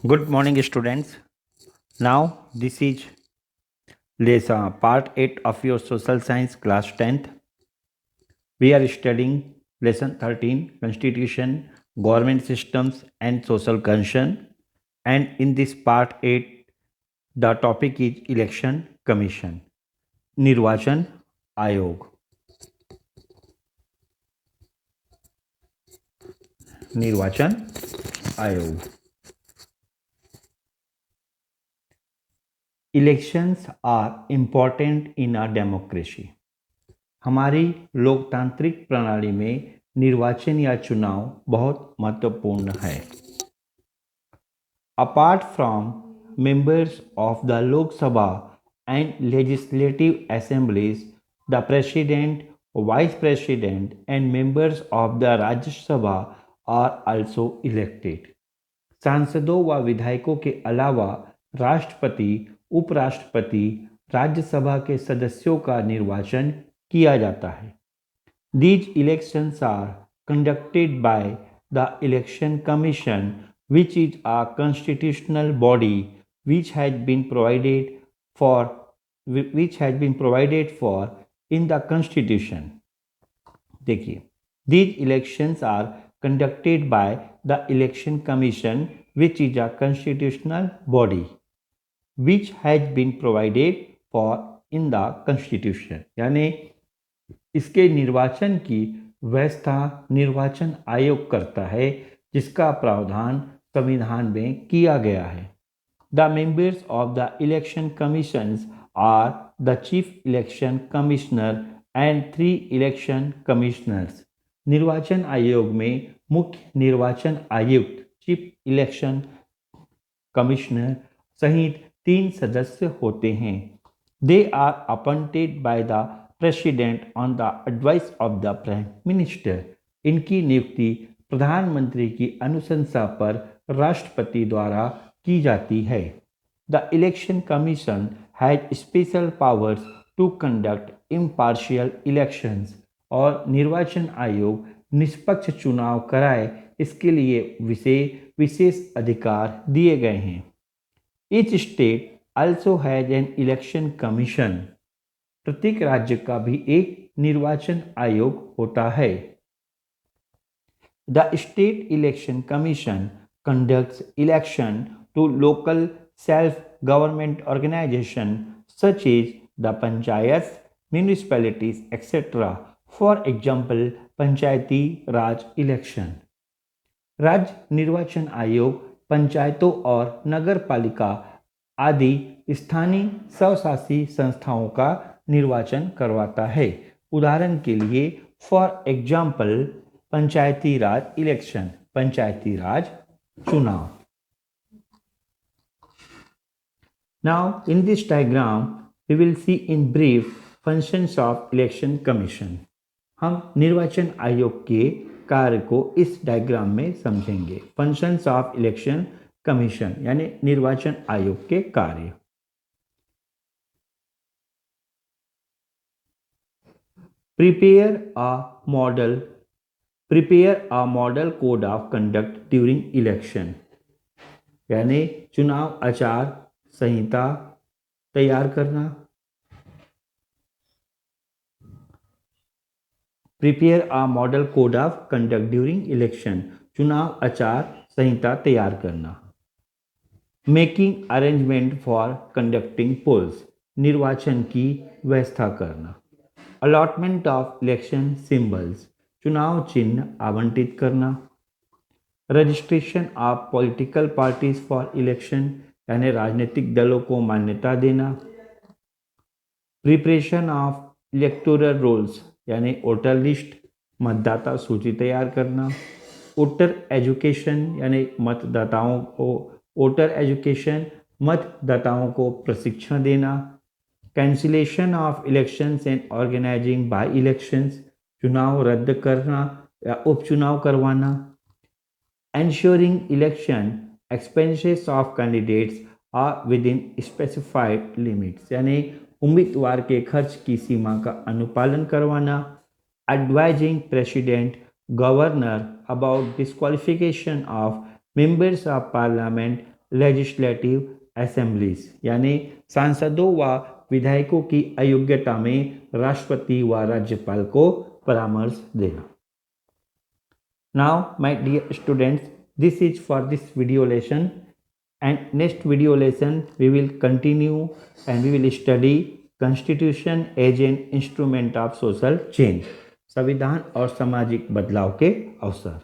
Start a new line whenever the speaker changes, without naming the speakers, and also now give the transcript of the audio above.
Good morning, students. Now, this is lesson part 8 of your social science class 10th. We are studying lesson 13 Constitution, Government Systems, and Social Concern. And in this part 8, the topic is Election Commission, Nirvachan Ayog. Nirvachan Ayog. Elections are important in a democracy. हमारी लोकतांत्रिक प्रणाली में निर्वाचन या चुनाव बहुत महत्वपूर्ण है. Apart from members of the Lok Sabha and legislative assemblies, the president, vice president, and members of the Rajya Sabha are also elected. सांसदों व विधायकों के अलावा राष्ट्रपति, उपराष्ट्रपति, राज्यसभा के सदस्यों का निर्वाचन किया जाता है. These elections are conducted by the Election Commission, which is a constitutional body which has been provided for in the Constitution. देखिए, these elections are conducted by the Election Commission, which is a constitutional body which has been provided for in the Constitution. यानी इसके निर्वाचन की व्यवस्था निर्वाचन आयोग करता है, जिसका प्रावधान संविधान में किया गया है. The members of the election commissions are the chief election commissioner and 3 election commissioners. निर्वाचन आयोग में मुख्य निर्वाचन आयुक्त, चीफ इलेक्शन कमिश्नर सहित 3 सदस्य होते हैं. They are appointed by the president on the advice of the prime minister. इनकी नियुक्ति प्रधानमंत्री की अनुशंसा पर राष्ट्रपति द्वारा की जाती है. The election commission has special powers to conduct impartial elections. और निर्वाचन आयोग निष्पक्ष चुनाव कराए, इसके लिए विशेष अधिकार दिए गए हैं. Each state also has an election commission. प्रत्येक राज्य का भी एक निर्वाचन आयोग होता है. The state election commission conducts election to local self-government organization such as the panchayats, municipalities, etc. For example, Panchayati Raj election. राज्य निर्वाचन आयोग पंचायतों और नगर पालिका आदि स्थानीय स्वशासी संस्थाओं का निर्वाचन करवाता है. उदाहरण के लिए for example Panchayati Raj election, Panchayati Raj चुनाव. Now in this diagram we will see in brief functions of election commission. हम निर्वाचन आयोग के कार्य को इस डायग्राम में समझेंगे. फंक्शंस ऑफ इलेक्शन कमीशन यानी निर्वाचन आयोग के कार्य. Prepare a model code of conduct during election यानी चुनाव आचार संहिता तैयार करना. Prepare a model code of conduct during election, चुनाव आचार संहिता तैयार करना. Making arrangement for conducting polls, निर्वाचन की व्यवस्था करना. अलॉटमेंट ऑफ इलेक्शन सिंबल्स, चुनाव चिन्ह आवंटित करना. Registration of political parties for election यानी राजनीतिक दलों को मान्यता देना. प्रिपरेशन ऑफ इलेक्टोरल रोल्स यानी वोटर लिस्ट, मतदाता सूची तैयार करना. वोटर एजुकेशन यानी मतदाताओं को वोटर एजुकेशन, मतदाताओं को प्रशिक्षण देना. Cancellation of elections and organizing by elections, चुनाव रद्द करना या उपचुनाव करवाना. Ensuring election expenses of candidates are within specified limits यानी उम्मीदवार के खर्च की सीमा का अनुपालन करवाना. Advising president governor about disqualification of members of parliament legislative assemblies, यानी सांसदों व विधायकों की अयोग्यता में राष्ट्रपति व राज्यपाल को परामर्श देना। Now, my dear students, this is for this video lesson, and next video lesson we will continue and we will study constitution as an instrument of social change, संविधान और सामाजिक बदलाव के अवसर।